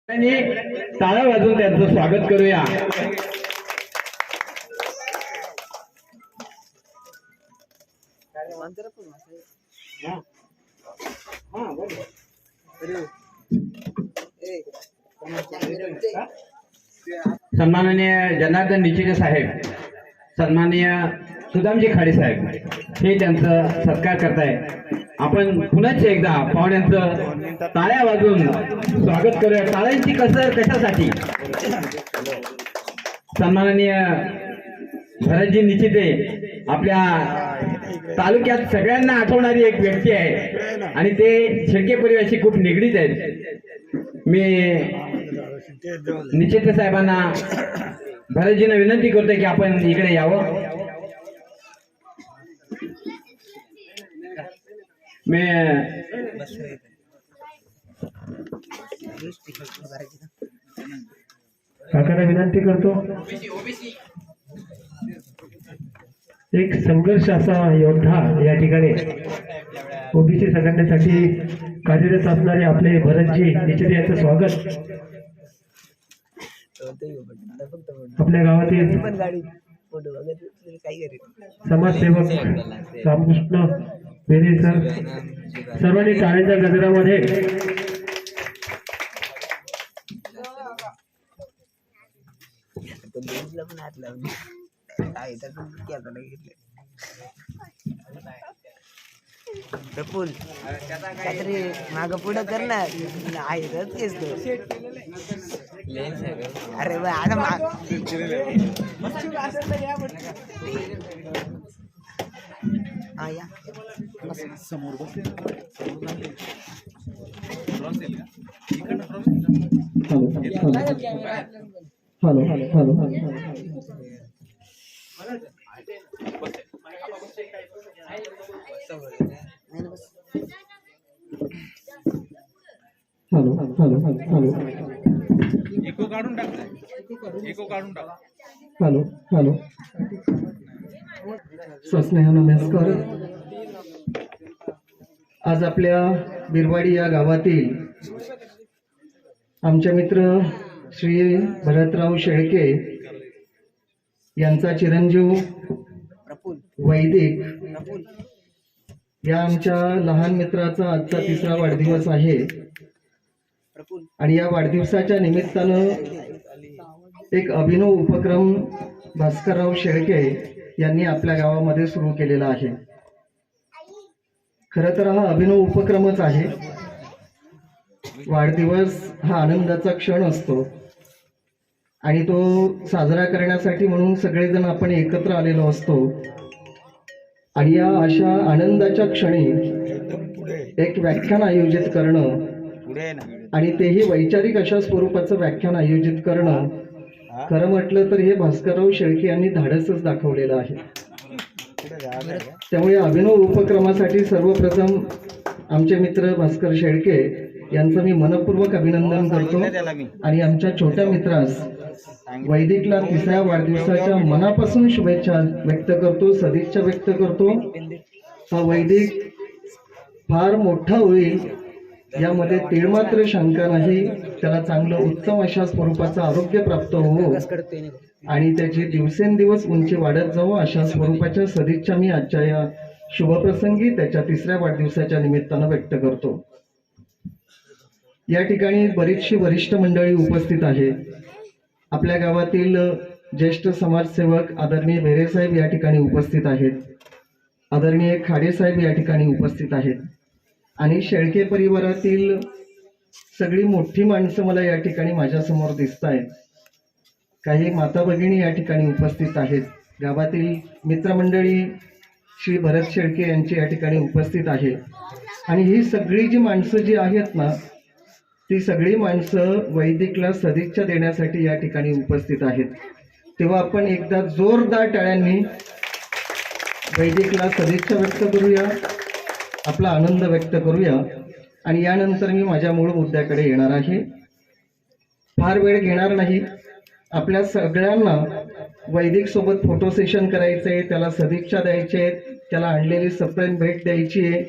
आणि टाळ्या वाजवून त्यांचं स्वागत करूया. सन्माननीय जनार्दन निचिके साहेब, सन्माननीय सुदामजी खाडे साहेब हे त्यांचं सत्कार करताय. आपण पुन्हा एकदा पाहुण्यांचं टाळ्या वाजवून स्वागत करूया. टाळ्यांची कसर कशासाठी? सन्माननीय भरतजी निचिते आपल्या तालुक्यात सगळ्यांना आठवणारी एक व्यक्ती आहे आणि ते शेळके परिवाराशी खूप निगडीत आहेत. मी निचिते साहेबांना भरतजींना विनंती करतोय की आपण इकडे यावं. मी काकांना विनंती करतो, एक संघर्ष असा योद्धा या ठिकाणी ओबीसी संघटनेसाठी कार्यरत असणारे आपले भरतजी निचिते यांचं स्वागत. आपल्या गावातील समाजसेवक रामकृष्ण बेरे सर सर्वांनी टाळ्यांच्या गजरामध्ये काहीतरी माग पुढं करणार अरे बा आता समोर hello hello hello hello hello hello echo काढून टाक. हॅलो हॅलो सस्नेह नमस्कार. आज आपल्या बिरवाडी या गावातील आमचे मित्र श्री भरतराव शेळके यांचा चिरंजीव वैदिक या आमच्या लहान मित्राचा आजचा 3रा वाढदिवस आहे आणि या वाढदिवसाच्या निमित्तानं एक अभिनव उपक्रम भास्करराव शेळके यांनी आपल्या गावामध्ये सुरू केलेला आहे. खरं तर हा अभिनव उपक्रमच आहे. वाढदिवस हा आनंदाचा क्षण असतो आणि तो साजरा करण्यासाठी म्हणून सगळेजण आपण एकत्र आलेलो असतो आणि या अशा आनंदाच्या क्षणी एक व्याख्यान आयोजित करणं आणि तेही वैचारिक अशा स्वरूपाचं व्याख्यान आयोजित करणं, खरं म्हटलं तर हे भास्करराव शेळके यांनी धाडसच दाखवलेलं आहे. त्यामुळे अभिनव उपक्रमासाठी सर्वप्रथम आमचे मित्र भास्कर शेळके यांचं मी मनपूर्वक अभिनंदन करतो आणि आमच्या छोट्या मित्रास वैदिकला 3ऱ्या वाढदिवसाच्या मनापासून शुभेच्छा व्यक्त करतो, सदिच्छा व्यक्त करतो. हा वैदिक फार मोठा होईल यामध्ये तीळमात्र शंका नाही. त्याला चांगलं उत्तम अशा स्वरूपाचं आरोग्य प्राप्त हो आणि त्याची दिवसेंदिवस उंची वाढत जावो अशा स्वरूपाच्या सदिच्छा मी आजच्या या शुभप्रसंगी त्याच्या 3ऱ्या वाढदिवसाच्या निमित्तानं व्यक्त करतो. या ठिकाणी बरीचशी वरिष्ठ मंडळी उपस्थित आहे. आपल्या गावातील ज्येष्ठ समाजसेवक आदरणीय बेरे साहेब या ठिकाणी उपस्थित आहेत. आदरणीय खाडे साहेब या ठिकाणी उपस्थित आहेत आणि शेळके परिवारातील सगळी मोठी माणसं मला या ठिकाणी माझ्यासमोर दिसत आहेत. काही माता भगिनी या ठिकाणी उपस्थित आहेत. गावातील मित्रमंडळी श्री भरत शेळके यांची या ठिकाणी उपस्थित आहे आणि ही सगळी जी माणसं जी आहेत ना, ती सगळी माणसं वैदिकला सदिच्छा देण्यासाठी या ठिकाणी उपस्थित आहेत. तेव्हा आपण एकदा जोरदार टाळ्यांनी वैदिकला सदिच्छा व्यक्त करूया, आपला आनंद व्यक्त करूया आणि यानंतर मी माझ्या मूळ मुद्द्याकडे येणार आहे. फार वेळ घेणार नाही. आपल्या सगळ्यांना वैदिक सोबत फोटो सेशन करायचंय, त्याला सदिच्छा द्यायचे, त्याला आणलेली सप्रेम भेट द्यायची आहे.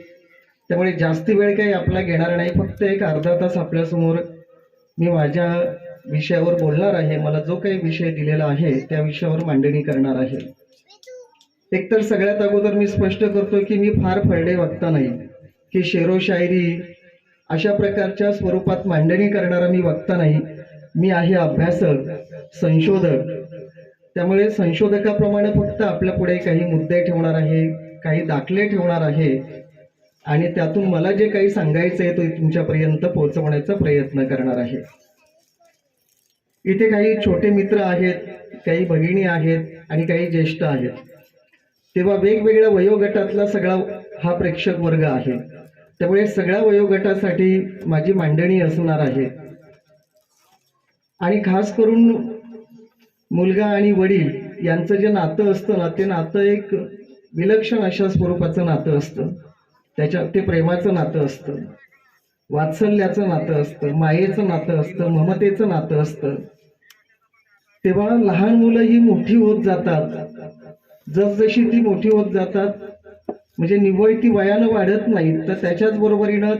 त्यामुळे जास्ती वेळ काही आपला घेणार नाही. फक्त एक अर्धा तास आपल्यासमोर मी माझ्या विषयावर बोलणार आहे. मला जो काही विषय दिलेला आहे त्या विषयावर मांडणी करणार आहे. एकतर सगळ्यात अगोदर मी स्पष्ट करतो की मी फार फरडे वक्ता नाही, की शेरो शायरी अशा प्रकारच्या स्वरूपात मांडणी करणारा मी वक्ता नाही. मी आहे अभ्यासक, संशोधक. त्यामुळे संशोधकाप्रमाणे फक्त आपल्या पुढे काही मुद्दे ठेवणार आहे, काही दाखले ठेवणार आहे आणि त्यातून मला जे काही सांगायचं आहे ते तुमच्यापर्यंत पोहोचवण्याचा प्रयत्न करणार आहे. इथे काही छोटे मित्र आहेत, काही भगिनी आहेत आणि काही ज्येष्ठ आहेत. तेव्हा वेगवेगळ्या वयोगटातला सगळा हा प्रेक्षक वर्ग आहे. त्यामुळे सगळ्या वयोगटासाठी माझी मांडणी असणार आहे. आणि खास करून मुलगा आणि वडील यांचं जे नातं असतं ना, ते नातं एक विलक्षण अशा स्वरूपाचं नातं असतं. ते प्रेमाचं नातं असतं, वात्सल्याचं नातं असतं, मायेचं नातं असतं, ममतेचं नातं असतं. तेव्हा लहान मुलं ही मोठी होत जातात. जसजशी ती मोठी होत जातात म्हणजे निव्वळ ती वयानं वाढत नाहीत, तर त्याच्याच बरोबरीनं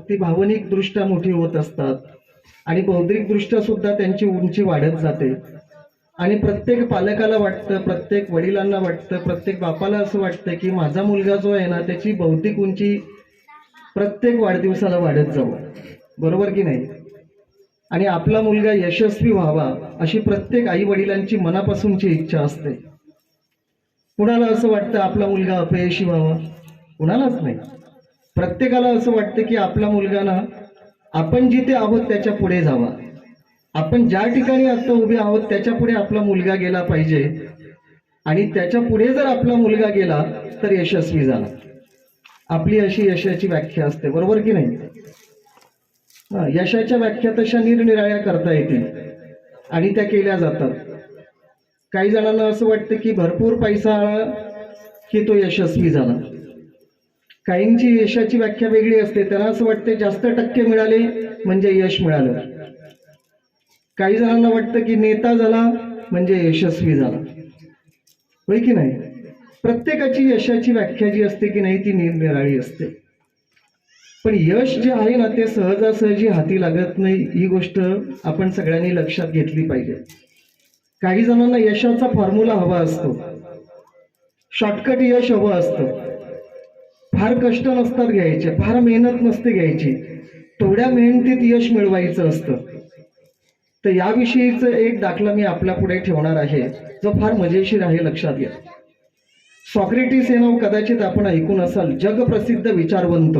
ती भावनिक दृष्ट्या मोठी होत असतात आणि बौद्धिक दृष्ट्या सुद्धा त्यांची उंची वाढत जाते. आणि प्रत्येक पालकाला वाटतं, प्रत्येक वडिलांना वाटतं, प्रत्येक बापाला असं वाटतं की माझा मुलगा जो आहे ना त्याची बौद्धिक उंची प्रत्येक वाढदिवसाला वाढत जावं. बरोबर की नाही? आणि आपला मुलगा यशस्वी व्हावा अशी प्रत्येक आई वडिलांची मनापासूनची इच्छा असते. कुणाला असं वाटतं आपला मुलगा अपयशी व्हावा? कुणालाच नाही. प्रत्येकाला असं वाटतं की आपला मुलगा ना आपण जिथे आहोत त्याच्या पुढे जावा. आपण ज्या ठिकाणी आता उभे आहोत त्याच्या पुढे आपला मुलगा गेला पाहिजे आणि त्याच्या पुढे जर आपला मुलगा गेला तर यशस्वी झाला. आपली अशी यशाची व्याख्या असते. बरोबर की नाही? यशाच्या व्याख्या तशा निरनिराळ्या करता येतील आणि त्या केल्या जातात. काही जणांना असं वाटतं की भरपूर पैसा आला की तो यशस्वी झाला. काहींची यशाची व्याख्या वेगळी असते. त्यांना असं वाटतं जास्त टक्के मिळाले म्हणजे यश मिळालं. काही जणांना वाटतं की नेता झाला म्हणजे यशस्वी झाला. होय की नाही? प्रत्येकाची यशाची व्याख्या जी असते की नाही ती निरनिराळी असते. पण यश जे आहे ना ते सहजासहजी हाती लागत नाही. ही गोष्ट आपण सगळ्यांनी लक्षात घेतली पाहिजे. काही जणांना यशाचा फॉर्म्युला हवा असतो, शॉर्टकट यश हवं असतं. फार कष्ट नसतात घ्यायचे, फार मेहनत नसते घ्यायची, थोड्या मेहनतीत यश मिळवायचं असतं. तर याविषयीचा एक दाखला मी आपल्या पुढे ठेवणार आहे जो फार मजेशीर आहे. लक्षात घ्या. सॉक्रेटिस हे नाव कदाचित आपण ऐकून असाल. जगप्रसिद्ध विचारवंत,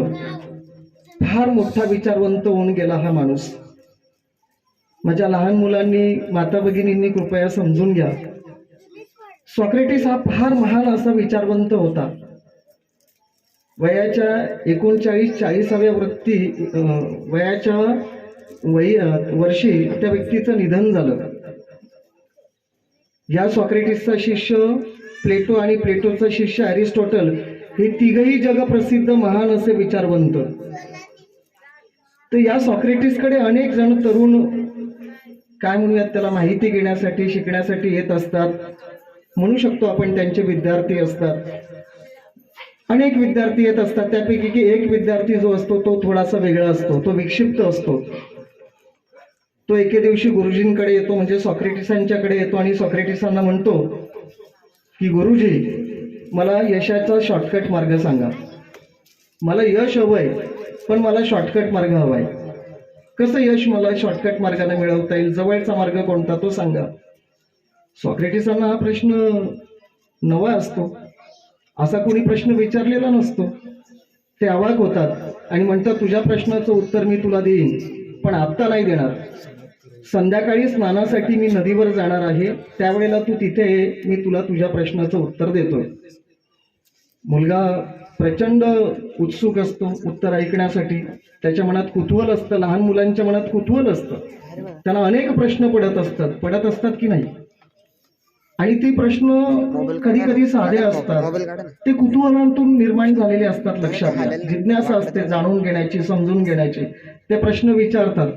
फार मोठा विचारवंत होऊन गेला हा माणूस. माझ्या लहान मुलांनी, माता भगिनींनी कृपया समजून घ्या. सॉक्रेटिस हा फार महान असा विचारवंत होता. वयाच्या 39-40व्या वयाच्या वर्षी त्या व्यक्तीचं निधन झालं. या सॉक्रेटिसचा शिष्य प्लेटो आणि प्लेटोचा शिष्य अरिस्टॉटल हे तिघही जगप्रसिद्ध महान असे विचारवंत. तर या सॉक्रेटिसकडे अनेक जण तरुण, काय म्हणूयात त्याला, माहिती घेण्यासाठी, शिकण्यासाठी येत असतात. म्हणू शकतो आपण त्यांचे विद्यार्थी असतात. अनेक विद्यार्थी येत असतात. त्यापैकी एक विद्यार्थी जो असतो तो थोडासा वेगळा असतो, तो विक्षिप्त असतो. तो एके दिवशी गुरुजींकडे येतो, म्हणजे सॉक्रेटिसांच्याकडे येतो आणि सॉक्रेटिसांना म्हणतो की गुरुजी, मला यशाचा शॉर्टकट मार्ग सांगा. मला यश हवंय पण मला शॉर्टकट मार्ग हवाय. कसं यश मला शॉर्टकट मार्गाने मिळवता येईल? जवळचा मार्ग कोणता तो सांगा. सॉक्रेटिसांना हा प्रश्न नवा असतो. असा कोणी प्रश्न विचारलेला नसतो. ते अवाक होतात आणि म्हणतात तुझ्या प्रश्नाचं उत्तर मी तुला देईन, पण आत्ता नाही देणार. संध्याकाळी स्नानासाठी मी नदीवर जाणार आहे, त्यावेळेला तू तिथे ये, मी तुला तुझ्या प्रश्नाचं उत्तर देतोय. मुलगा प्रचंड उत्सुक असतो उत्तर ऐकण्यासाठी. त्याच्या मनात कुतूहल असतं. लहान मुलांच्या मनात कुतूहल असतं. त्यांना अनेक प्रश्न पडत असतात की नाही? आणि ते प्रश्न कधी कधी साधे असतात, ते कुतूहलातून निर्माण झालेले असतात. लक्षात घ्या. जिज्ञासा असते जाणून घेण्याची, समजून घेण्याची. ते प्रश्न विचारतात.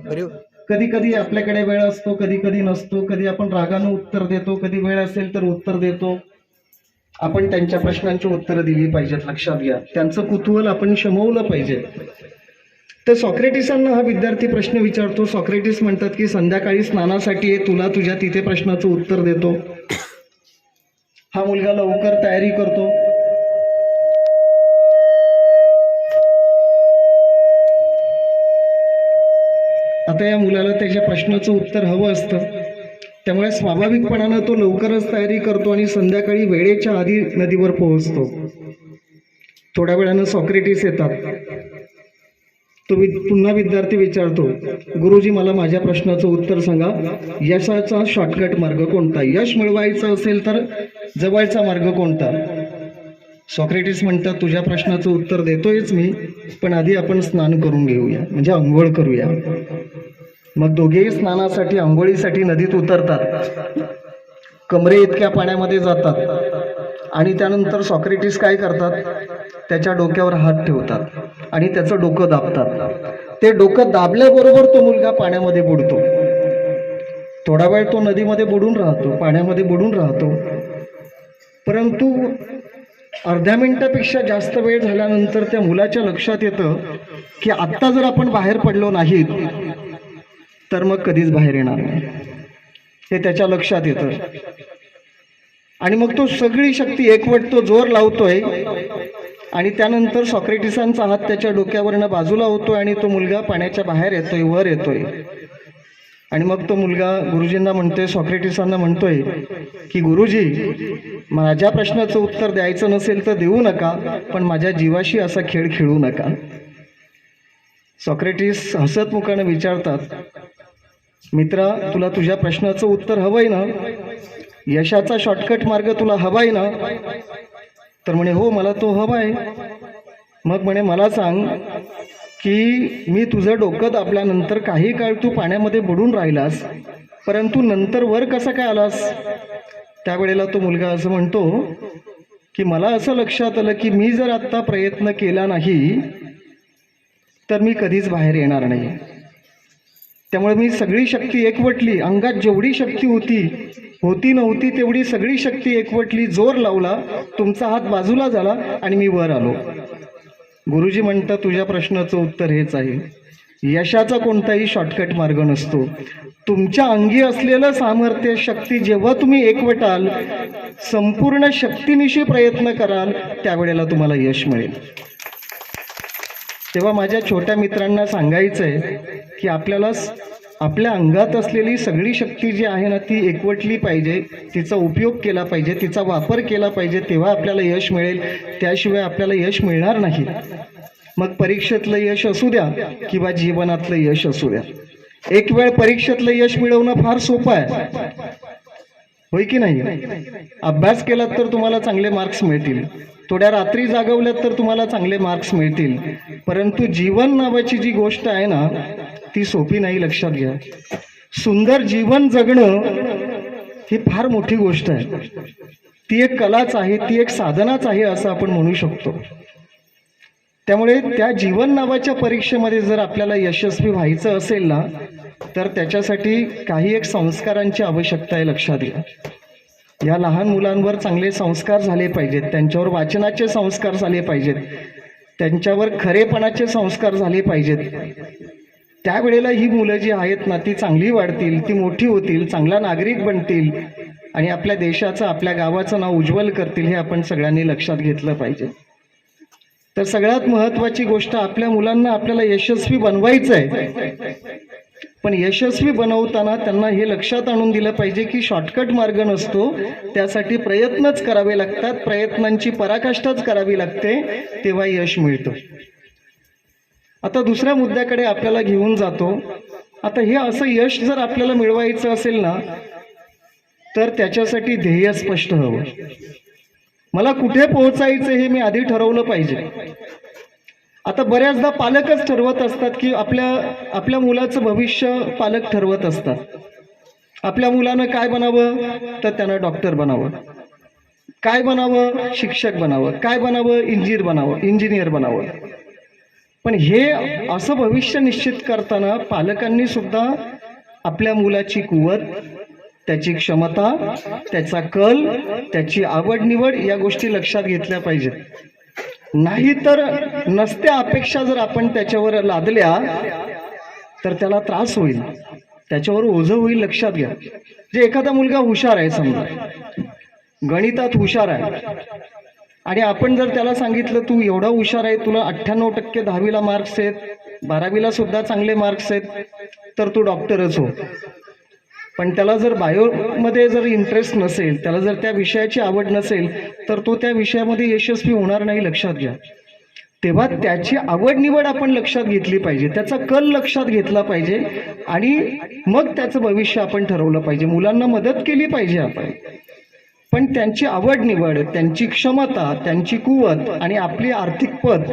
कधी कधी आपल्याकडे वेळ असतो, कधी कधी नसतो. कधी आपण रागानं उत्तर देतो, कधी वेळ असेल तर उत्तर देतो. आपण त्यांच्या प्रश्नांची उत्तरं दिली पाहिजेत. लक्षात घ्या. त्यांचं कुतूहल आपण शमवलं पाहिजे. तर सॉक्रेटिसांना हा विद्यार्थी प्रश्न विचारतो. सॉक्रेटिस म्हणतात की संध्याकाळी स्नानासाठी ये, तुला तुझ्या तिथे प्रश्नाचं उत्तर देतो. हा मुलगा लवकर तयारी करतो. आता या मुलाला त्याच्या प्रश्नाचं उत्तर हवं असतं, त्यामुळे स्वाभाविकपणानं तो लवकरच तयारी करतो आणि संध्याकाळी वेळेच्या आधी नदीवर पोहोचतो. थोड्या वेळानं सॉक्रेटिस येतात. तो पुन्हा विद्यार्थी विचारतो, गुरुजी मला माझ्या प्रश्नाचं उत्तर सांगा, यशाचा शॉर्टकट मार्ग कोणता? यश मिळवायचं असेल तर जवळचा मार्ग कोणता? सॉक्रेटिस म्हणतात, तुझ्या प्रश्नाचं उत्तर देतोयच मी, पण आधी आपण स्नान करून घेऊया, म्हणजे आंघोळ करूया. मग दोघेही स्नानासाठी आंघोळीसाठी नदीत उतरतात. कमरे इतक्या पाण्यामध्ये जातात आणि त्यानंतर सॉक्रेटिस काय करतात, त्याच्या डोक्यावर हात ठेवतात आणि त्याचं डोकं दाबतात. ते डोकं दाबल्याबरोबर तो मुलगा पाण्यामध्ये बुडतो. थोडा वेळ तो नदीमध्ये बुडून राहतो, पाण्यामध्ये बुडून राहतो. परंतु अर्ध्या मिनिटापेक्षा जास्त वेळ झाल्यानंतर त्या मुलाच्या लक्षात येतं की आत्ता जर आपण बाहेर पडलो नाहीत तर मग कधीच बाहेर येणार नाही, हे त्याच्या लक्षात येतं. आणि मग तो सगळी शक्ती एकवटतो, जोर लावतोय आणि त्यानंतर सॉक्रेटिसांचा हात त्याच्या डोक्यावरनं बाजूला होतोय आणि तो मुलगा पाण्याच्या बाहेर येतोय, वर येतोय. आणि मग तो मुलगा गुरुजींना म्हणतोय, सॉक्रेटिसांना म्हणतोय की गुरुजी, माझ्या प्रश्नाचं उत्तर द्यायचं नसेल तर देऊ नका, पण माझ्या जीवाशी असा खेळ खेळू नका. सॉक्रेटिस हसतमुखानं विचारतात, मित्रा, तुला तुझ्या प्रश्नाचं उत्तर हवंय ना? यशाचा शॉर्टकट मार्ग तुला हवाय ना? तर म्हणे, हो मला तो हवाय. मग म्हणे, मला सांग की मी तुझं डोकं दाबल्यानंतर काही काळ तू पाण्यामध्ये बुडून राहिलास, परंतु नंतर वर कसा काय आलास? त्यावेळेला तो मुलगा असं म्हणतो की मला असं लक्षात आलं की मी जर आत्ता प्रयत्न केला नाही तर मी कधीच बाहेर येणार नाही. त्यामुळे मी सगळी शक्ती एकवटली, अंगात जेवढी शक्ती होती नव्हती तेवढी सगळी शक्ती एकवटली, जोर लावला, तुमचा हात बाजूला झाला आणि मी वर आलो. गुरुजी म्हणतात, तुझ्या प्रश्नाचं उत्तर हेच आहे, यशाचा कोणताही शॉर्टकट मार्ग नसतो. तुमच्या अंगी असलेलं सामर्थ्य, शक्ती जेव्हा तुम्ही एकवटाल, संपूर्ण शक्तीनिशी प्रयत्न कराल, त्यावेळेला तुम्हाला यश मिळेल. तेव्हा माझ्या छोट्या मित्रांना सांगायचं आहे की आपल्याला आपल्या अंगात असलेली सगळी शक्ती जी आहे ना ती एकवटली पाहिजे, तिचा उपयोग केला पाहिजे, तिचा वापर केला पाहिजे, तेव्हा आपल्याला यश मिळेल. त्याशिवाय आपल्याला यश मिळणार नाही. मग परीक्षेतलं यश असू द्या किंवा जीवनातलं यश असू द्या. एक वेळ परीक्षेतलं यश मिळवणं फार सोपं आहे, होय की नाही? अभ्यास केलात तर तुम्हाला चांगले मार्क्स मिळतील, थोड्या रात्री जागवल्यात तर तुम्हाला चांगले मार्क्स मिळतील. परंतु जीवन नावाची जी गोष्ट आहे ना ती सोपी नाही, लक्षात घ्या. सुंदर जीवन जगणं ही फार मोठी गोष्ट आहे. ती एक कलाच आहे, ती एक साधनाच आहे असं आपण म्हणू शकतो. त्यामुळे त्या जीवन नावाच्या परीक्षेमध्ये जर आपल्याला यशस्वी व्हायचं असेल ना तर त्याच्यासाठी काही एक संस्कारांची आवश्यकता आहे, लक्षात घ्या. या लहान मुलांवर चांगले संस्कार झाले पाहिजेत, त्यांच्यावर वाचनाचे संस्कार झाले पाहिजेत, त्यांच्यावर खरेपणाचे संस्कार झाले पाहिजेत. त्यावेळेला ही मुलं जी आहेत ना ती चांगली वाढतील, ती मोठी होतील, चांगला नागरिक बनतील आणि आपल्या देशाचं, आपल्या गावाचं नाव उज्ज्वल करतील, हे आपण सगळ्यांनी लक्षात घेतलं पाहिजे. तर सगळ्यात महत्त्वाची गोष्ट, आपल्या मुलांना आपल्याला यशस्वी बनवायचं आहे, पण यशस्वी बनवताना त्यांना हे लक्षात आणून दिलं पाहिजे की शॉर्टकट मार्ग नसतो, त्यासाठी प्रयत्नच करावे लागतात, प्रयत्नांची पराकाष्ठाच करावी लागते, तेव्हा यश मिळतं. आता दुसऱ्या मुद्द्याकडे आपल्याला घेऊन जातो. आता हे असं यश जर आपल्याला मिळवायचं असेल ना तर त्याच्यासाठी ध्येय स्पष्ट हवं. मला कुठे पोहोचायचं हे मी आधी ठरवलं पाहिजे. आता बऱ्याचदा पालकच ठरवत असतात की आपल्या मुलाचं भविष्य पालक ठरवत असतात. आपल्या मुलानं काय बनावं तर त्यानं डॉक्टर बनावं, काय बनावं शिक्षक बनावं, काय बनावं इंजिनियर बनावं. पण हे असं भविष्य निश्चित करताना पालकांनी सुद्धा आपल्या मुलाची कुवत, त्याची क्षमता, त्याचा कल, त्याची आवड निवड या गोष्टी लक्षात घेतल्या पाहिजेत. नाही तर नसत्या अपेक्षा जर आपण त्याच्यावर लादल्या तर त्याला त्रास होईल, त्याच्यावर ओझं होईल. लक्षात घ्या. जे एखादा मुलगा हुशार आहे, समजा गणितात हुशार आहे, आणि आपण जर त्याला सांगितलं तू एवढा हुशार आहे, तुला 98% 10वीला मार्क्स आहेत, 12वीला सुद्धा चांगले मार्क्स आहेत, तर तू डॉक्टरच हो. पण त्याला जर बायोमध्ये जर इंटरेस्ट नसेल, त्याला जर त्या विषयाची आवड नसेल, तर तो त्या विषयामध्ये यशस्वी होणार नाही. लक्षात घ्या. तेव्हा त्याची आवड निवड आपण लक्षात घेतली पाहिजे, त्याचा कल लक्षात घेतला पाहिजे, आणि मग त्याचं भविष्य आपण ठरवलं पाहिजे. मुलांना मदत केली पाहिजे आपण, पण त्यांची आवड निवड, त्यांची क्षमता, त्यांची कुवत आणि आपली आर्थिक पद,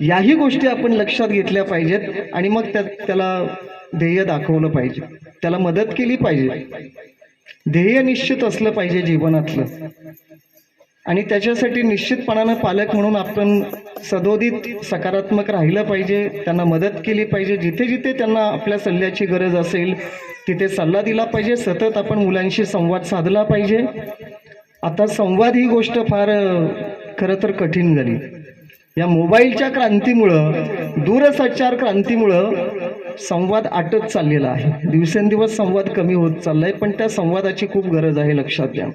याही गोष्टी आपण लक्षात घेतल्या पाहिजेत. आणि मग त्याला ध्येय दाखवलं पाहिजे, त्याला मदत केली पाहिजे. ध्येय निश्चित असलं पाहिजे जीवनातलं, आणि त्याच्यासाठी निश्चितपणानं पालक म्हणून आपण सदोदित सकारात्मक राहिलं पाहिजे, त्यांना मदत केली पाहिजे. जिथे जिथे त्यांना आपल्या सल्ल्याची गरज असेल तिथे सल्ला दिला पाहिजे. सतत आपण मुलांशी संवाद साधला पाहिजे. आता संवाद ही गोष्ट फार खरं तर कठीण झाली. या मोबाईलच्या क्रांतीमुळं, दूरसंचार क्रांतीमुळं संवाद आटत चाललेला आहे. दिवसेंदिवस संवाद कमी होत चाललाय, पण त्या संवादाची खूप गरज आहे. लक्षात घ्या.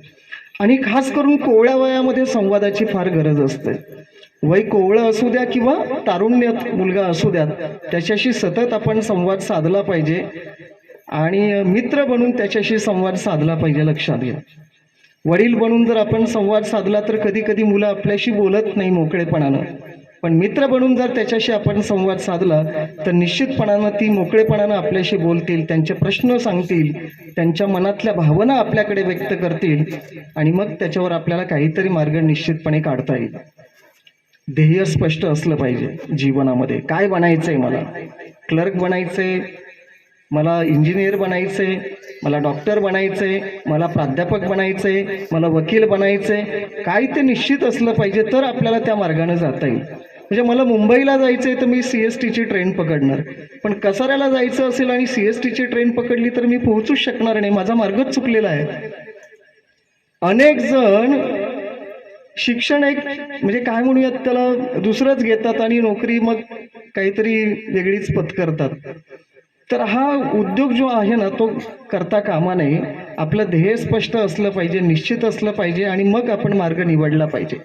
आणि खास करून कोवळ्या वयामध्ये संवादाची फार गरज असते. वय कोवळं असू द्या किंवा तारुण्यात मुलगा असू द्या, त्याच्याशी सतत आपण संवाद साधला पाहिजे, आणि मित्र बनून त्याच्याशी संवाद साधला पाहिजे. लक्षात घ्या. वडील बनून जर आपण संवाद साधला तर कधी कधी मुलं आपल्याशी बोलत नाही मोकळेपणानं, पण मित्र बनून जर त्याच्याशी आपण संवाद साधला तर निश्चितपणानं ती मोकळेपणानं आपल्याशी बोलतील, त्यांचे प्रश्न सांगतील, त्यांच्या मनातल्या भावना आपल्याकडे व्यक्त करतील, आणि मग त्याच्यावर आपल्याला काहीतरी मार्ग निश्चितपणे काढता येईल. ध्येय स्पष्ट असलं पाहिजे जीवनामध्ये. काय बनायचंय मला? क्लर्क बनायचंय, मला इंजिनियर बनायचंय, मला डॉक्टर बनायचंय, मला प्राध्यापक बनायचंय, मला वकील बनायचंय, काय ते निश्चित असलं पाहिजे, तर आपल्याला त्या मार्गाने जाता येईल. म्हणजे मला मुंबईला जायचंय तर मी CSTची ट्रेन पकडणार, पण कसाऱ्याला जायचं असेल आणि CSTची ट्रेन पकडली तर मी पोहोचूच शकणार नाही, माझा मार्गच चुकलेला आहे. अनेक जण शिक्षण एक म्हणजे काय म्हणूयात त्याला दुसरंच घेतात आणि नोकरी मग काहीतरी वेगळीच पत्करतात. तर हा उद्योग जो आहे ना तो करता कामा नये. आपलं ध्येय स्पष्ट असलं पाहिजे, निश्चित असलं पाहिजे, आणि मग आपण मार्ग निवडला पाहिजे.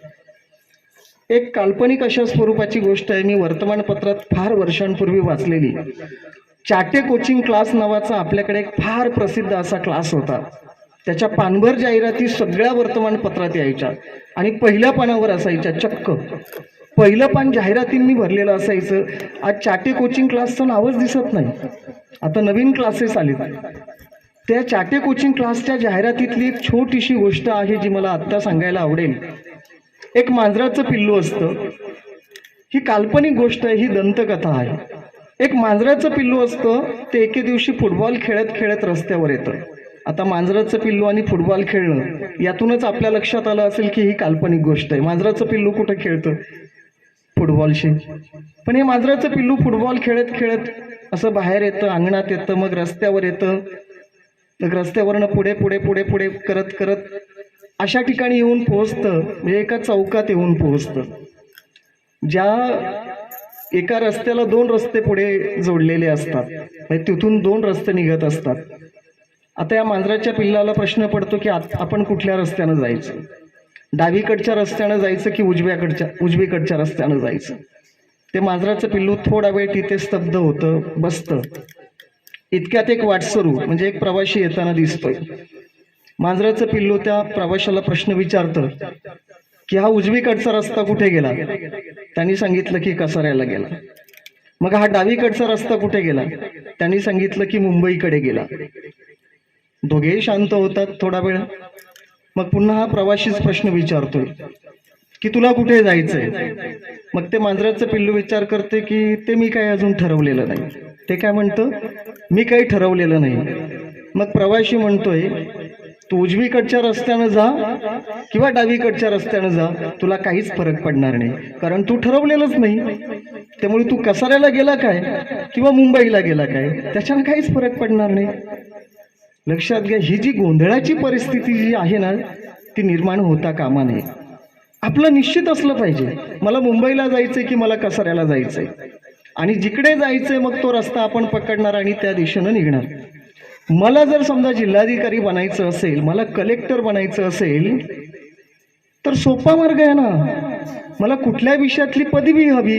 एक काल्पनिक अशा स्वरूपाची गोष्ट आहे, मी वर्तमानपत्रात फार वर्षांपूर्वी वाचलेली. चाटे कोचिंग क्लास नावाचा आपल्याकडे एक फार प्रसिद्ध असा क्लास होता. त्याच्या पानभर जाहिराती सगळ्या वर्तमानपत्रात यायच्या आणि पहिल्या पानावर असायच्या. चक्क पहिलं पान जाहिरातींनी भरलेलं असायचं. आज चाटे कोचिंग क्लासचं नावच दिसत नाही, आता नवीन क्लासेस आलेत. त्या चाटे कोचिंग क्लासच्या जाहिरातीतली एक छोटीशी गोष्ट आहे जी मला आत्ता सांगायला आवडेल. एक मांजराचं पिल्लू असतं. ही काल्पनिक गोष्ट आहे, ही दंतकथा आहे. एक मांजराचं पिल्लू असतं, ते एके दिवशी फुटबॉल खेळत खेळत रस्त्यावर येतं. आता मांजराचं पिल्लू आणि फुटबॉल खेळणं यातूनच आपल्या लक्षात आलं असेल की ही काल्पनिक गोष्ट आहे. मांजराचं पिल्लू कुठं खेळतं? फुटबॉलशी. पण हे मांजराचं पिल्लू फुटबॉल खेळत खेळत असं बाहेर येतं, अंगणात येतं, मग रस्त्यावर येतं. मग रस्त्यावरनं पुढे पुढे पुढे पुढे करत करत अशा ठिकाणी येऊन पोहोचतं, म्हणजे एका चौकात येऊन पोहोचतं, ज्या एका रस्त्याला 2 रस्ते पुढे जोडलेले असतात. म्हणजे तिथून 2 रस्ते निघत असतात. आता या मांजराच्या पिल्लाला प्रश्न पडतो की आपण कुठल्या रस्त्यानं जायचं? डावीकडच्या रस्त्यानं जायचं की उजवीकडच्या रस्त्यानं जायचं? ते मांजराचं पिल्लू थोडा वेळ तिथे स्तब्ध होतं, बसतं. इतक्यात एक वाटसरू म्हणजे एक प्रवासी येताना दिसतोय. मांजराचं पिल्लू त्या प्रवाशाला प्रश्न विचारतं की हा उजवीकडचा रस्ता कुठे गेला? त्यांनी सांगितलं की कसाऱ्याला गेला. मग हा डावीकडचा रस्ता कुठे गेला? त्यांनी सांगितलं की मुंबईकडे गेला. दोघेही शांत होतात थोडा वेळ. मग पुन्हा हा प्रवाशीच प्रश्न विचारतोय की तुला कुठे जायचंय? मग ते मांजराचं पिल्लू विचार करते की ते मी काही अजून ठरवलेलं नाही. ते काय म्हणतं? मी काही ठरवलेलं नाही. मग प्रवाशी म्हणतोय तू उजवीकडच्या रस्त्यानं जा किंवा डावीकडच्या रस्त्यानं जा, तुला काहीच फरक पडणार नाही, कारण तू ठरवलेलंच नाही. त्यामुळे तू कसाऱ्याला गेला काय किंवा मुंबईला गेला काय, त्याच्यानं काहीच फरक पडणार नाही. लक्षात घ्या, ही जी गोंधळाची परिस्थिती जी आहे ना ती निर्माण होता कामा नये. आपलं निश्चित असलं पाहिजे, मला मुंबईला जायचंय की मला कसाऱ्याला जायचंय, आणि जिकडे जायचंय मग तो रस्ता आपण पकडणार आणि त्या दिशेनं निघणार. मला जर समजा जिल्हाधिकारी बनायचं असेल, मला कलेक्टर बनायचं असेल, तर सोपा मार्ग आहे ना. मला कुठल्या विषयातली पदवी हवी,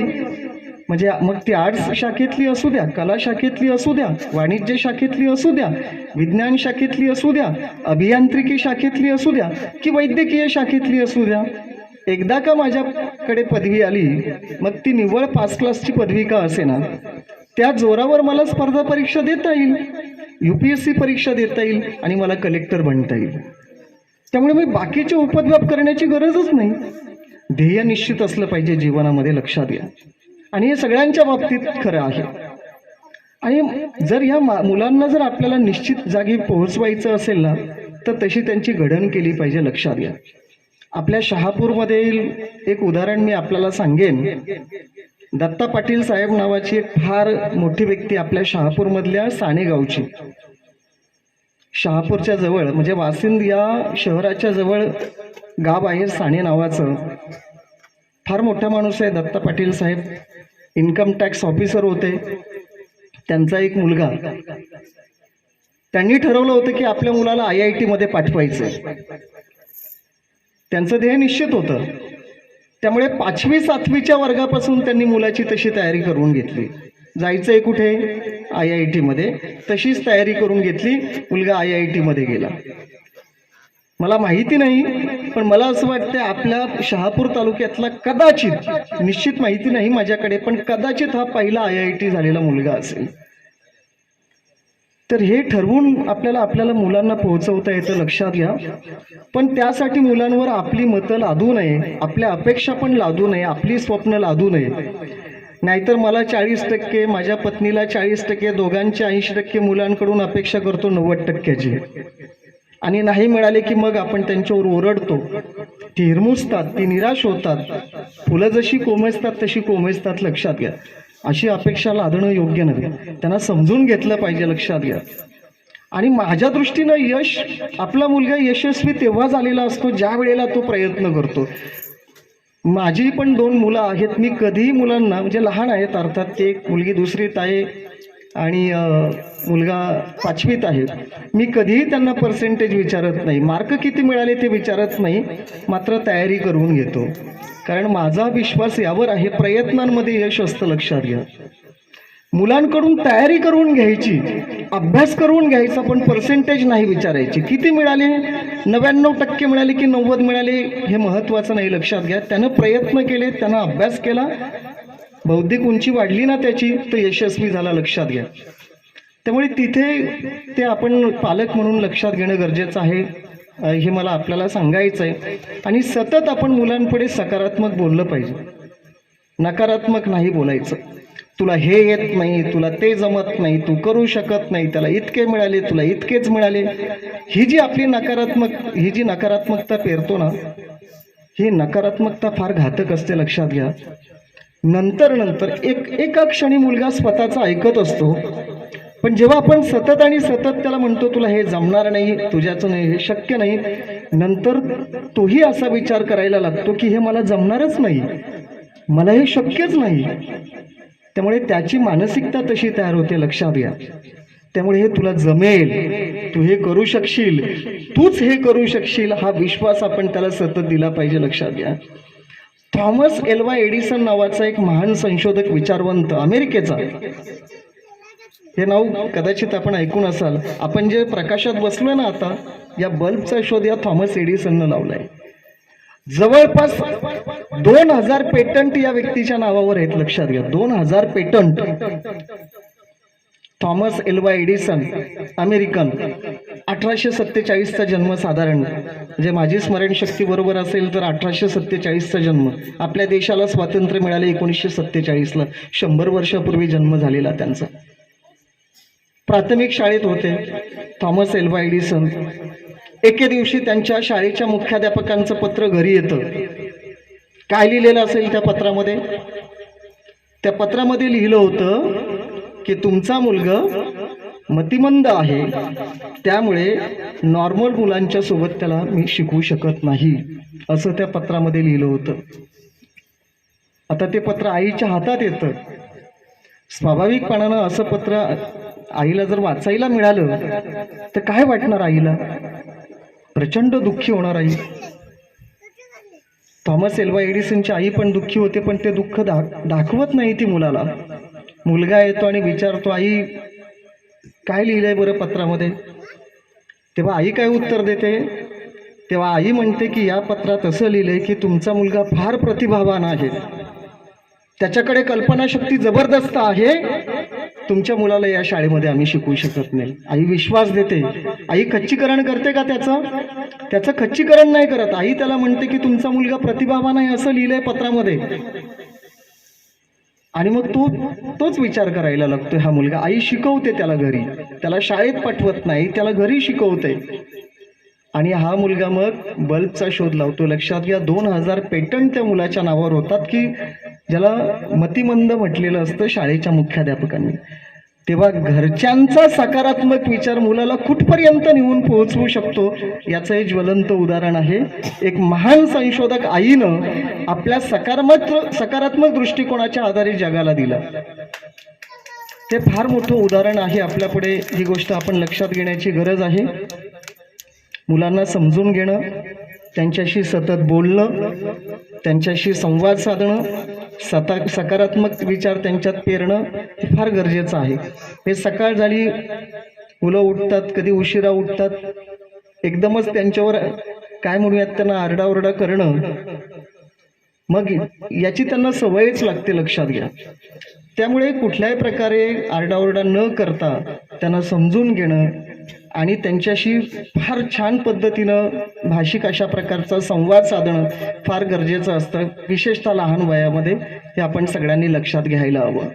म्हणजे मग ती आर्ट्स शाखेतली असू द्या, कला शाखेतली असू द्या, वाणिज्य शाखेतली असू द्या, विज्ञान शाखेतली असू द्या, अभियांत्रिकी शाखेतली असू द्या, की वैद्यकीय शाखेतली असू द्या. एकदा का माझ्याकडे पदवी आली, मग ती निव्वळ 5 क्लासची पदवी का असेना, त्या जोरावर मला स्पर्धा परीक्षा देता येईल, UPSC परीक्षा देता येईल आणि मला कलेक्टर बनता येईल. त्यामुळे मी बाकीचे उपद्व्याप करण्याची गरजच नाही. ध्येय निश्चित असलं पाहिजे जीवनामध्ये, लक्षात घ्या. आणि हे सगळ्यांच्या बाबतीत खरं आहे. आणि जर या मुलांना जर आपल्याला निश्चित जागी पोहोचवायचं असेल ना, तर तशी त्यांची घडण केली पाहिजे, लक्षात घ्या. आपल्या शहापूरमधील एक उदाहरण मी आपल्याला सांगेन. दत्ता पाटील साहेब नावाची एक फार मोठी व्यक्ती आपल्या शहापूरमधल्या साणे गावची, शहापूरच्या जवळ म्हणजे वासिंद या शहराच्या जवळ गाव आहे साणे नावाचं. फार मोठा माणूस आहे दत्ता पाटील साहेब. इन्कम टॅक्स ऑफिसर होते. त्यांचा एक मुलगा, त्यांनी ठरवलं होतं की आपल्या मुलाला IIT मध्ये पाठवायचं. त्यांचं ध्येय निश्चित होतं. त्यामुळे 5वी 7वीच्या वर्गापासून त्यांनी मुलाची तशी तयारी करून घेतली. जायचंय कुठे, IIT मध्ये. तशीच तयारी करून घेतली. मुलगा IIT मध्ये गेला. मला माहिती नाही, पण मला असं वाटतं आपल्या शहापूर तालुक्यातला कदाचित, निश्चित माहिती नाही माझ्याकडे, पण कदाचित हा पहिला IIT झालेला मुलगा असेल. तर हे ठरवून आपल्याला मुलांना पोहोचवता येतं, लक्षात घ्या. पण त्यासाठी मुलांवर आपली मतं लादू नये, आपल्या अपेक्षा पण लादू नये, आपली स्वप्न लादू नये. नाहीतर मला 40%, माझ्या पत्नीला 40%, दोघांच्या 80% मुलांकडून अपेक्षा करतो 90%ची, आणि नाही मिळाले की मग आपण त्यांच्यावर ओरडतो. ती हिरमुसतात, ती निराश होतात. फुलं जशी कोमेजतात तशी कोमेजतात, लक्षात घ्या. अशी अपेक्षा लादणं योग्य नव्हे. त्यांना समजून घेतलं पाहिजे, लक्षात घ्या. आणि माझ्या दृष्टीनं यश, आपला मुलगा यशस्वी तेव्हा झालेला असतो ज्या वेळेला तो प्रयत्न करतो. माझी पण 2 मुलं आहेत. मी कधीही मुलांना, म्हणजे लहान आहेत अर्थात, ते एक मुलगी 2रीत आहे आणि मुलगा 5वीत आहे, मी कधीही त्यांना पर्सेंटेज विचारत नाही, मार्क किती मिळाले ते विचारत नाही, मात्र तयारी करून घेतो. कारण माझा विश्वास यावर आहे, प्रयत्नांमध्ये यश असतं, लक्षात घ्या. मुलांकडून तयारी करून घ्यायची, अभ्यास करून घ्यायचा, पण पर्सेंटेज नाही विचारायची. किती मिळाले, 99% मिळाले की 90 मिळाले हे महत्त्वाचं नाही, लक्षात घ्या. त्यानं प्रयत्न केले, त्यानं अभ्यास केला, बौद्धिक उंची वाढली ना त्याची, तो यशस्वी झाला, लक्षात घ्या. त्यामुळे तिथे ते आपण पालक म्हणून लक्षात घेणं गरजेचं आहे, हे मला आपल्याला सांगायचं आहे. आणि सतत आपण मुलांपुढे सकारात्मक बोललं पाहिजे, नकारात्मक नाही बोलायचं. तुला हे येत नाही, तुला ते जमत नाही, तू करू शकत नाही, त्याला इतके मिळाले, तुला इतकेच मिळाले, ही जी आपली नकारात्मकता पेरतो ना, ही नकारात्मकता फार घातक असते, लक्षात घ्या. नंतर एका क्षणी मुलगा स्वतःचा ऐकत असतो, पण जेव्हा आपण सतत त्याला म्हणतो तुला हे जमणार नाही, तुझ्याचं नाही, हे शक्य नाही, नंतर तोही असा विचार करायला लागतो की हे मला जमणारच नाही, मला हे शक्यच नाही. त्यामुळे त्याची मानसिकता तशी तयार होते, लक्षात घ्या. त्यामुळे हे तुला जमेल, तू हे करू शकशील, तूच हे करू शकशील, हा विश्वास आपण त्याला सतत दिला पाहिजे, लक्षात घ्या. थॉमस एल्वा एडिसन नावाचा एक महान संशोधक, विचारवंत, अमेरिकेचा, हे नाव कदाचित आपण ऐकून असाल. आपण जे प्रकाशात बसलोय ना आता, या बल्बचा शोध या थॉमस एडिसननं लावलाय. जवळपास 2000 पेटंट या व्यक्तीच्या नावावर आहेत, लक्षात घ्या. 2000 patent. Thomas Alva Edison, American, 1847चा जन्म, साधारण म्हणजे माझी स्मरणशक्ती बरोबर असेल तर 1847चा जन्म. आपल्या देशाला स्वातंत्र्य मिळाले 1947ला, 100 वर्षापूर्वी जन्म झालेला त्यांचा. प्राथमिक शाळेत होते थॉमस एल्वा एडिसन. एके दिवशी त्यांच्या शाळेच्या मुख्याध्यापकांचं पत्र घरी येतं. काय लिहिलेलं असेल त्या पत्रामध्ये? त्या पत्रामध्ये लिहिलं होतं की तुमचा मुलगा मतिमंद आहे, त्यामुळे नॉर्मल मुलांच्या सोबत त्याला मी शिकवू शकत नाही, असं त्या पत्रामध्ये लिहिलं होतं. आता ते पत्र आईच्या हातात येतं. स्वाभाविकपणानं असं पत्र आईला जर वाचायला मिळालं तर काय वाटणार आईला? प्रचंड दुःखी होणार आई. थॉमस एल्वा एडिसनची आई पण दुःखी होते, पण ते दुःख दाखवत नाही ती मुलाला. मुलगा येतो आणि विचारतो, आई काय लिहिलंय बरं पत्रामध्ये? तेव्हा आई काय उत्तर देते? तेव्हा आई म्हणते की या पत्रात असं लिहिलंय की तुमचा मुलगा फार प्रतिभावान आहे, त्याच्याकडे कल्पनाशक्ती जबरदस्त आहे, तुमच्या मुलाला या शाळेमध्ये आम्ही शिकवू शकत नाही. आई विश्वास देते. आई खच्चीकरण करते का त्याचं खच्चीकरण नाही करत. आई त्याला म्हणते की तुमचा मुलगा प्रतिभावान आहे असं लिहिलंय पत्रामध्ये. आणि मग तोच विचार करायला लागतोय हा मुलगा. आई शिकवते त्याला घरी, त्याला शाळेत पाठवत नाही, त्याला घरी शिकवते. आणि हा मुलगा मग बल्बचा शोध लावतो. लक्षात घ्या, 2000 पेटंट त्या मुलाच्या नावावर होतात की ज्याला मतिमंद म्हटलेलं असतं शाळेच्या मुख्याध्यापकांनी. तेव्हा घरच्यांचा सकारात्मक विचार मुलाला कुठपर्यंत नेऊन पोहोचवू शकतो याचं हे ज्वलंत उदाहरण आहे. एक महान संशोधक आईनं आपल्या सकारात्मक दृष्टिकोनाच्या आधारे जगाला दिला. ते फार मोठं उदाहरण आहे. आपल्यापुढे ही गोष्ट आपण लक्षात घेण्याची गरज आहे. मुलांना समजून घेणं, त्यांच्याशी सतत बोलणं, त्यांच्याशी संवाद साधणं, सकारात्मक विचार त्यांच्यात पेरणं हे फार गरजेचं आहे. हे सकाळ झाली, मुलं उठतात, कधी उशिरा उठतात, एकदमच त्यांच्यावर काय म्हणूयात त्यांना आरडाओरडा करणं, मग याची त्यांना सवयच लागते, लक्षात घ्या. त्यामुळे कुठल्याही प्रकारे आरडाओरडा न करता त्यांना समजून घेणं आणि त्यांच्याशी फार छान पद्धतीनं भाषिक अशा प्रकारचा संवाद साधणं फार गरजेचं असतं, विशेषतः लहान वयामध्ये. हे आपण सगळ्यांनी लक्षात घ्यायला हवं.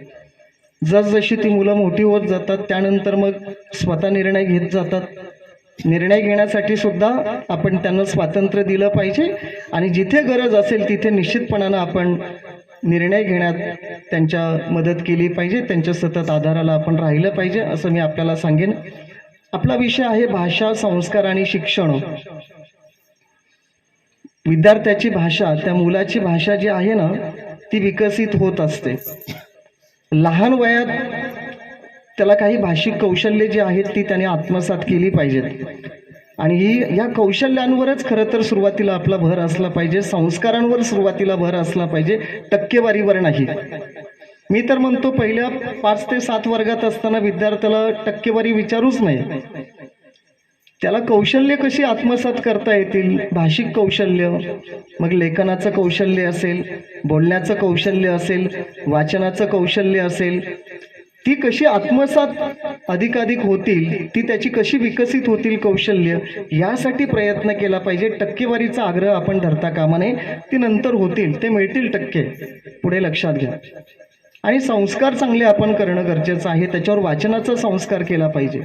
जसजशी ती मुलं मोठी होत जातात त्यानंतर मग स्वतः निर्णय घेत जातात. निर्णय घेण्यासाठी सुद्धा आपण त्यांना स्वातंत्र्य दिलं पाहिजे आणि जिथे गरज असेल तिथे निश्चितपणानं आपण निर्णय घेण्यात त्यांच्या मदत केली पाहिजे, त्यांच्या सतत आधाराला आपण राहिलं पाहिजे, असं मी आपल्याला सांगेन. आपला विषय आहे भाषा, संस्कार आणि शिक्षण. विद्यार्थ्याची भाषा, त्या मुलाची भाषा जी आहे ना ती विकसित होत असते. लहान वयात त्याला काही भाषिक कौशल्ये जी आहेत ती त्याने आत्मसात केली पाहिजेत आणि या कौशल्यांवरच खरं तर सुरुवातीला आपला भर असला पाहिजे. संस्कारांवर सुरुवातीला भर असला पाहिजे, टक्केवारीवर नाही. मी तर म्हणतो पहिल्या 5 ते 7 वर्गात असताना विद्यार्थ्याला टक्केवारी विचारूच नाही. त्याला कौशल्य कशी आत्मसात करता येतील, भाषिक कौशल्य, मग लेखनाचं कौशल्य असेल, बोलण्याचं कौशल्य असेल, वाचनाचं कौशल्य असेल, ती कशी आत्मसात अधिकाधिक होतील, ती त्याची कशी विकसित होतील कौशल्य, यासाठी प्रयत्न केला पाहिजे. टक्केवारीचा आग्रह आपण धरता कामा नये. ती नंतर होतील, ते मिळतील टक्के, पुढे लक्षात घ्या. आणि संस्कार चांगले आपण करणं गरजेचं आहे. त्याच्यावर वाचनाचा संस्कार केला पाहिजे.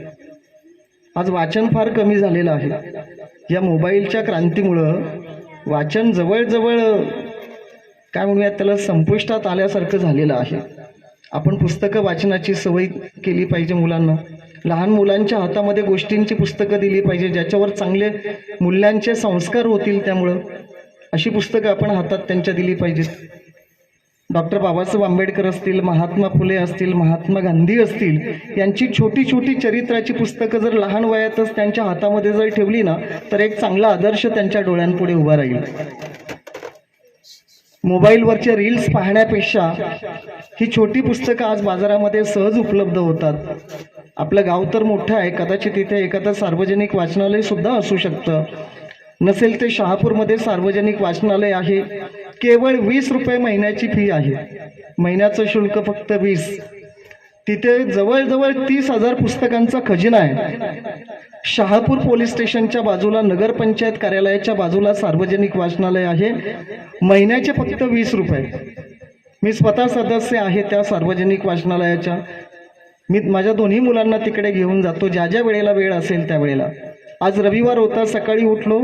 आज वाचन फार कमी झालेलं आहे. या मोबाईलच्या क्रांतीमुळं वाचन जवळजवळ काय म्हणूयात त्याला संपुष्टात आल्यासारखं झालेलं आहे. आपण पुस्तकं वाचनाची सवय केली पाहिजे मुलांना. लहान मुलांच्या हातामध्ये गोष्टींची पुस्तकं दिली पाहिजे ज्याच्यावर चांगले मूल्यांचे संस्कार होतील. त्यामुळं अशी पुस्तकं आपण हातात त्यांच्या दिली पाहिजेत. डॉक्टर बाबासाहेब आंबेडकर असतील, महात्मा फुले असतील, महात्मा गांधी असतील, यांची छोटी छोटी चरित्राची पुस्तकं जर लहान वयातच त्यांच्या हातामध्ये जर ठेवली ना तर एक चांगला आदर्श त्यांच्या डोळ्यांपुढे उभा राहील. मोबाईलवरचे रील्स पाहण्यापेक्षा ही छोटी पुस्तकं आज बाजारामध्ये सहज उपलब्ध होतात. आपलं गाव तर मोठं आहे, कदाचित तिथे एखादं सार्वजनिक वाचनालय सुद्धा असू शकतं. नसेल ते शहापूरमध्ये सार्वजनिक वाचनालय आहे. केवळ 20 रुपये महिन्याची फी आहे. महिन्याचं शुल्क फक्त 20. तिथे जवळजवळ 30,000 पुस्तकांचा खजिना आहे. शहापूर पोलीस स्टेशनच्या बाजूला, नगरपंचायत कार्यालयाच्या बाजूला सार्वजनिक वाचनालय आहे. महिन्याचे फक्त 20 रुपये. मी स्वतः सदस्य आहे त्या सार्वजनिक वाचनालयाच्या. मी माझ्या दोन्ही मुलांना तिकडे घेऊन जातो ज्या ज्या वेळेला वेळ असेल त्यावेळेला. आज रविवार होता, सकाळी उठलो,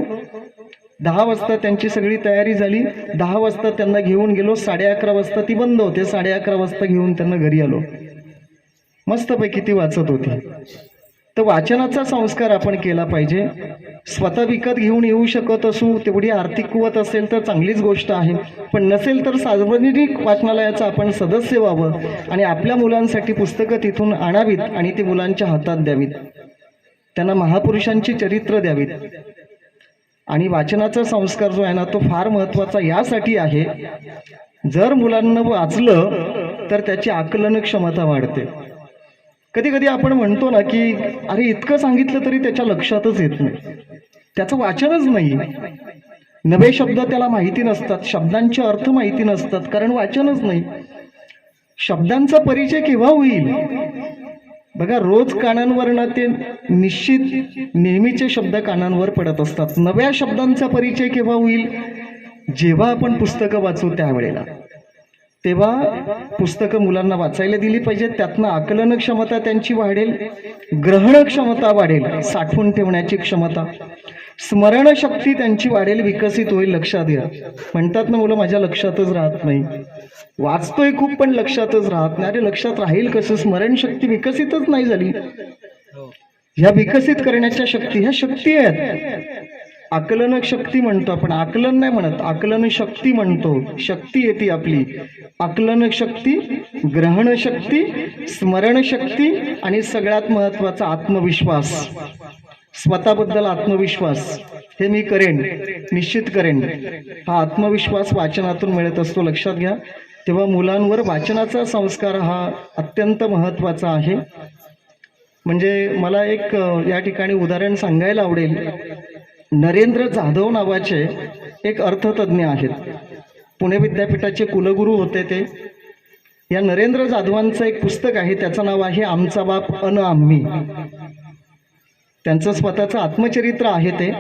10 वाजता त्यांची सगळी तयारी झाली. 10 वाजता त्यांना घेऊन गेलो. 11:30 वाजता ती बंद होते. 11:30 वाजता घेऊन त्यांना घरी आलो. मस्तपैकी ती वाचत होती. तर वाचनाचा संस्कार आपण केला पाहिजे. स्वतः विकत घेऊन येऊ शकत असू, तेवढी आर्थिक कुवत असेल तर चांगलीच गोष्ट आहे, पण नसेल तर सार्वजनिक वाचनालयाचं आपण सदस्य व्हावं आणि आपल्या मुलांसाठी पुस्तकं तिथून आणावीत आणि ती मुलांच्या हातात द्यावीत, त्यांना महापुरुषांची चरित्र द्यावीत. आणि वाचनाचा संस्कार जो आहे ना तो फार महत्त्वाचा यासाठी आहे, जर मुलांना वाचलं तर त्याची आकलन क्षमता वाढते. कधी कधी आपण म्हणतो ना की अरे इतकं सांगितलं तरी त्याच्या लक्षातच येत नाही, त्याचं वाचनच नाही, नवे शब्द त्याला माहिती नसतात, शब्दांचे अर्थ माहिती नसतात, कारण वाचनच नाही. शब्दांचा परिचय केव्हा होईल? बघा, रोज कानांवरनं ते निश्चित नेहमीचे शब्द कानांवर पडत असतात. नव्या शब्दांचा परिचय केव्हा होईल? जेव्हा आपण पुस्तकं वाचू त्यावेळेला. तेव्हा पुस्तकं मुलांना वाचायला दिली पाहिजेत, त्यातनं आकलन क्षमता त्यांची वाढेल, ग्रहण क्षमता वाढेल, साठवून ठेवण्याची क्षमता, स्मरणशक्ती त्यांची वाढेल, विकसित होईल. लक्षात घ्या, म्हणतात ना मुलं माझ्या लक्षातच राहत नाही, वाचतोय खूप पण लक्षातच राहत नाही. अरे लक्षात राहील कसं? स्मरणशक्ती विकसितच नाही झाली. ह्या विकसित करण्याच्या शक्ती, ह्या शक्ती आहेत. आकलन शक्ती म्हणतो आपण, आकलन नाही म्हणत, आकलन शक्ती म्हणतो. शक्ती येते आपली, आकलन शक्ती, ग्रहण शक्ती, स्मरण शक्ती आणि सगळ्यात महत्वाचा आत्मविश्वास, स्वतःबद्दल आत्मविश्वास. हे मी करेन, निश्चित करेन. हा आत्मविश्वास वाचनातून मिळत असतो, लक्षात घ्या. तेव्हा मुलांवर वाचनाचा संस्कार हा अत्यंत महत्त्वाचा आहे. म्हणजे मला एक या ठिकाणी उदाहरण सांगायला आवडेल. नरेंद्र जाधव नावाचे एक अर्थतज्ञ आहेत, पुणे विद्यापीठाचे कुलगुरू होते ते. या नरेंद्र जाधवांचं एक पुस्तक आहे, त्याचं नाव आहे आमचा बाप अन आम्ही. त्यांचं स्वतःचं आत्मचरित्र आहे ते.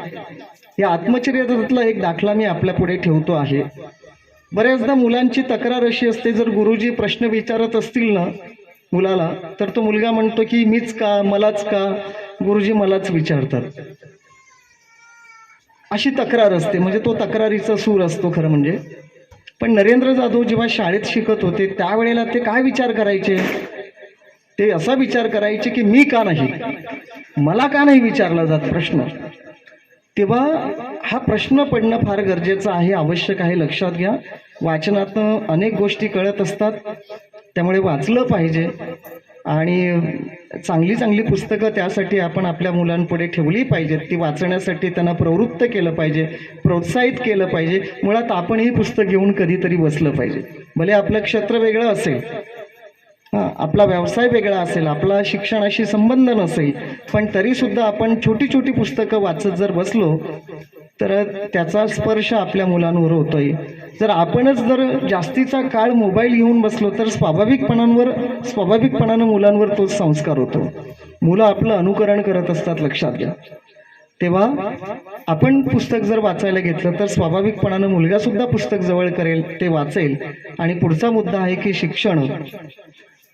या आत्मचरित्रातला एक दाखला मी आपल्या पुढे ठेवतो आहे. बऱ्याचदा मुलांची तक्रार अशी असते, जर गुरुजी प्रश्न विचारत असतील ना मुलाला, तर तो मुलगा म्हणतो की मीच का, मलाच का, गुरुजी मलाच विचारतात, अशी तक्रार असते. म्हणजे तो तक्रारीचा सूर असतो खरं म्हणजे. पण नरेंद्र जाधव जेव्हा शाळेत शिकत होते त्यावेळेला ते काय विचार करायचे? ते असा विचार करायचे की मी का नाही, मला का नाही विचारला जात प्रश्न. तेव्हा हा प्रश्न पडणं फार गरजेचं आहे, आवश्यक आहे. लक्षात घ्या, वाचनातनं अनेक गोष्टी कळत असतात, त्यामुळे वाचलं पाहिजे. आणि चांगली चांगली पुस्तकं त्यासाठी आपण आपल्या मुलांपुढे ठेवली पाहिजेत. ती वाचण्यासाठी त्यांना प्रवृत्त केलं पाहिजे, प्रोत्साहित केलं पाहिजे. मुळात आपण ही पुस्तक घेऊन कधीतरी बसलं पाहिजे. भले आपलं क्षेत्र वेगळं असेल, आपला व्यवसाय वेगळा असेल, आपला शिक्षणाशी संबंध नसेल, पण तरीसुद्धा आपण छोटी छोटी पुस्तकं वाचत जर बसलो तर त्याचा स्पर्श आपल्या मुलांवर होतोय. जर आपणच जर जास्तीचा काळ मोबाईल घेऊन बसलो तर स्वाभाविकपणानं मुलांवर तोच संस्कार होतो. मुलं आपलं अनुकरण करत असतात, लक्षात घ्या. तेव्हा आपण पुस्तक जर वाचायला घेतलं तर स्वाभाविकपणानं मुलगा सुद्धा पुस्तक जवळ करेल, ते वाचेल. आणि पुढचा मुद्दा आहे की शिक्षण.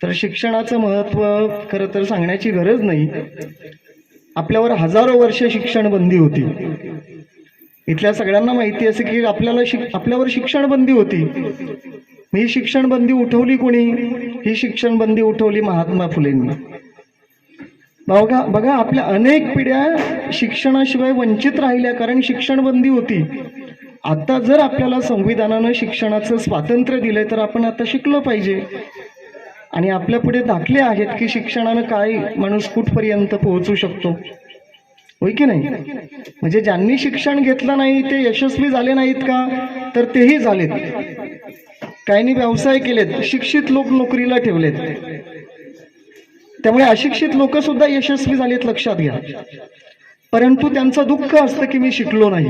तर शिक्षणाचं महत्त्व खरं तर सांगण्याची गरज नाही. आपल्यावर हजारो वर्ष शिक्षण बंदी होती. इथल्या सगळ्यांना माहिती असे की आपल्यावर शिक्षण बंदी होती. ही शिक्षण बंदी उठवली कोणी? ही शिक्षण बंदी उठवली महात्मा फुलेंनी. बघा, आपल्या अनेक पिढ्या शिक्षणाशिवाय वंचित राहिल्या, कारण शिक्षण बंदी होती. आता जर आपल्याला संविधानानं शिक्षणाचं स्वातंत्र्य दिलंय तर आपण आता शिकलो पाहिजे. आणि आपल्या पुढे दाखले आहेत की शिक्षणानं काय माणूस कुठपर्यंत पोहोचू शकतो, होय की नाही? म्हणजे ज्यांनी शिक्षण घेतलं नाही ते यशस्वी झाले नाहीत का? तर तेही झालेत. काहींनी व्यवसाय केलेत, शिक्षित लोक नोकरीला ठेवलेत. त्यामुळे अशिक्षित लोक सुद्धा यशस्वी झालेत, लक्षात घ्या. परंतु त्यांचं दुःख असतं की मी शिकलो नाही,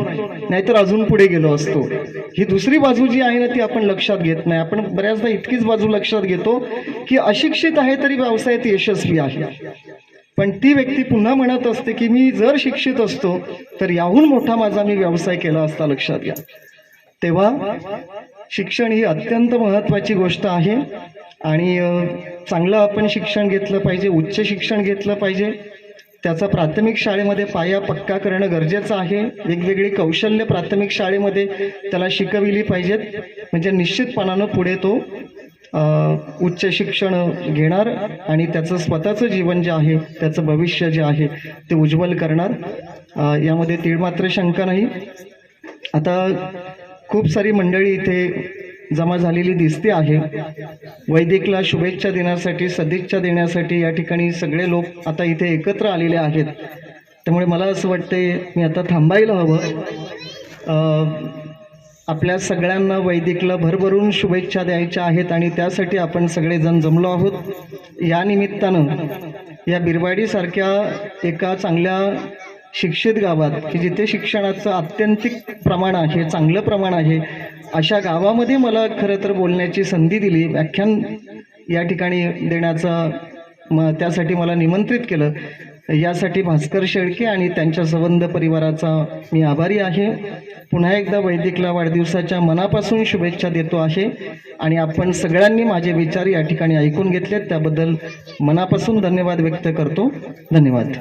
नाहीतर अजून पुढे गेलो असतो. ही दुसरी बाजू जी आहे ना ती आपण लक्षात घेत नाही. आपण बऱ्याचदा इतकीच बाजू लक्षात घेतो की अशिक्षित आहे तरी व्यवसायात यशस्वी आहे, पण ती व्यक्ती पुन्हा म्हणत असते की मी जर शिक्षित असतो तर याहून मोठा माझा मी व्यवसाय केला असता, लक्षात घ्या. तेव्हा शिक्षण ही अत्यंत महत्त्वाची गोष्ट आहे. आणि चांगलं आपण शिक्षण घेतलं पाहिजे, उच्च शिक्षण घेतलं पाहिजे. त्याचा प्राथमिक शाळेमध्ये पाया पक्का करणं गरजेचं आहे. वेगवेगळी कौशल्य प्राथमिक शाळेमध्ये त्याला शिकविली पाहिजेत, म्हणजे निश्चितपणानं पुढे तो उच्च शिक्षण घेणार आणि त्याचं स्वतःचं जीवन जे आहे, त्याचं भविष्य जे आहे ते उज्ज्वल करणार, यामध्ये तीळमात्र शंका नाही. आता खूप सारी मंडळी इथे जमा झालेली दिसते आहे. वैदिकला शुभेच्छा देण्यासाठी, सदिच्छा देण्यासाठी या ठिकाणी सगळे लोक आता इथे एकत्र आलेले आहेत. त्यामुळे मला असं वाटतंय मी आता थांबायला हवं. आपल्या सगळ्यांना वैदिकला भरभरून शुभेच्छा द्यायच्या आहेत आणि त्यासाठी आपण सगळेजण जमलो आहोत. या निमित्तानं या बिरवाडीसारख्या एका चांगल्या शिक्षित गावात, की जिथे शिक्षणाचं आत्यंतिक प्रमाण आहे, चांगलं प्रमाण आहे, अशा गावामध्ये मला खरं तर बोलण्याची संधी दिली, व्याख्यान या ठिकाणी देण्याचं त्यासाठी मला निमंत्रित केलं. यासाठी भास्कर शेळके आणि त्यांच्या संबंध परिवाराचा मी आभारी आहे. पुन्हा एकदा वैदिकला वाढदिवसाच्या मनापासून शुभेच्छा देतो आहे आणि आपण सगळ्यांनी माझे विचार या ठिकाणी ऐकून घेतलेत, त्याबद्दल मनापासून धन्यवाद व्यक्त करतो. धन्यवाद.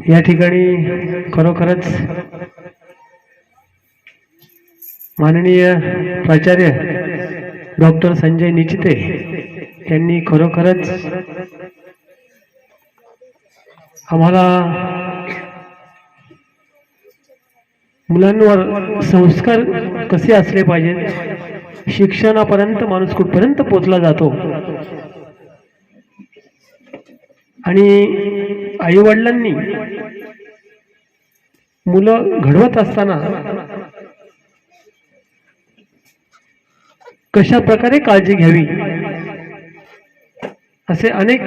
या ठिकाणी खरोखरच माननीय प्राचार्य डॉक्टर संजय निचिते यांनी खरोखरच आम्हाला मुलांवर संस्कार कसे असले पाहिजेत, शिक्षणापर्यंत माणूस कुठपर्यंत पोचला जातो आणि आईवडिलांनी मुलं घडवत असताना कशा प्रकारे काळजी घ्यावी असे अनेक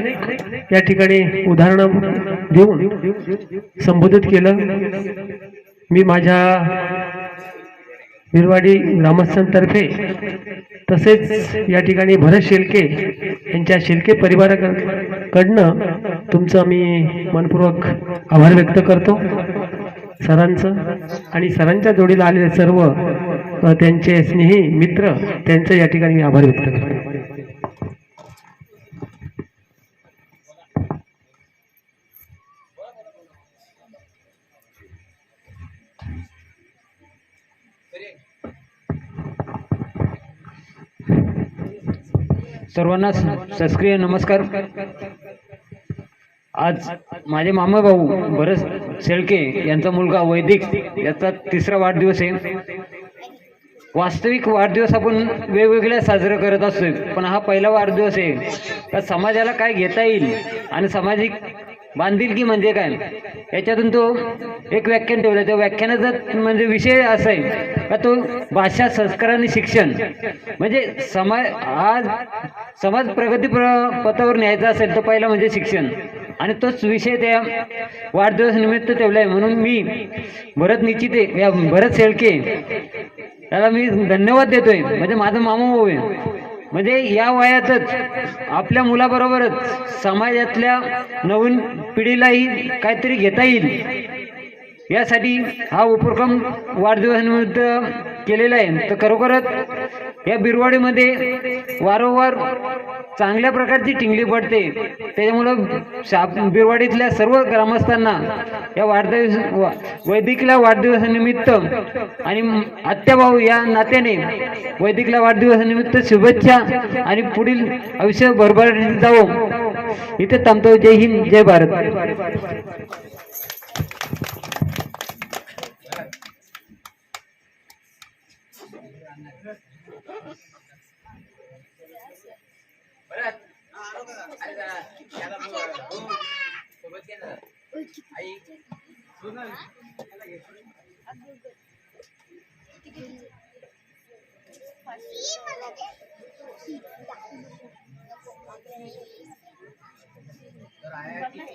या ठिकाणी उदाहरणं देऊन संबोधित केलं. मी माझ्या बिरवाडी ग्रामस्थांतर्फे तसेच या ठिकाणी भरत शेळके यांच्या शेळके परिवाराकडनं तुमचं मी मनपूर्वक आभार व्यक्त करतो सरांचं, आणि सरांच्या जोडीला आलेले सर्व त्यांचे स्नेही मित्र त्यांचं या ठिकाणी मी आभार व्यक्त करतो. सर्वांना शासकीय नमस्कार. आज माझे मामा भाऊ भरत शेळके यांचा मुलगा वैदिक याचा 3रा वाढदिवस आहे. वास्तविक वाढदिवस आपण वेगवेगळ्या साजरा करत असतो, पण हा पहिला वाढदिवस आहे. तर समाजाला काय घेता येईल आणि सामाजिक बांधिलकी म्हणजे काय याच्यातून तो एक व्याख्यान ठेवलं. त्या व्याख्यानाचा म्हणजे विषय असा आहे का तो भाषा, संस्कार आणि शिक्षण. म्हणजे समाज प्रगती पथावर न्यायचा असेल तर पहिला म्हणजे शिक्षण, आणि तोच विषय त्या वाढदिवस निमित्त ठेवला आहे. म्हणून मी भरत शेळके त्याला मी धन्यवाद देतोय. म्हणजे माझा मामा भाऊ आहे. म्हणजे या वयातच आपल्या मुलाबरोबरच समाजातल्या नवीन पिढीलाही काहीतरी घेता येईल यासाठी हा उपक्रम वाढदिवसानिमित्त केलेला आहे. तर खरोखरच या बिरवाडीमध्ये वारंवार चांगल्या प्रकारची टिंगली पडते. त्याच्यामुळं बिरवाडीतल्या सर्व ग्रामस्थांना या वैदिकला वाढदिवसानिमित्त आणि आत्याभाऊ या नात्याने वैदिकला वाढदिवसानिमित्त शुभेच्छा आणि पुढील आयुष्य भरभराटीत जावो. इथे थांबतो. जय हिंद, जय भारत.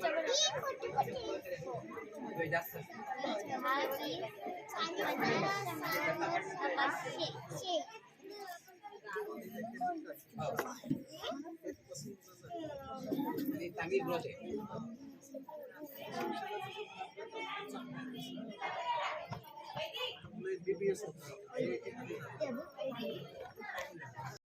तर चांगली ग्रोथ आहे.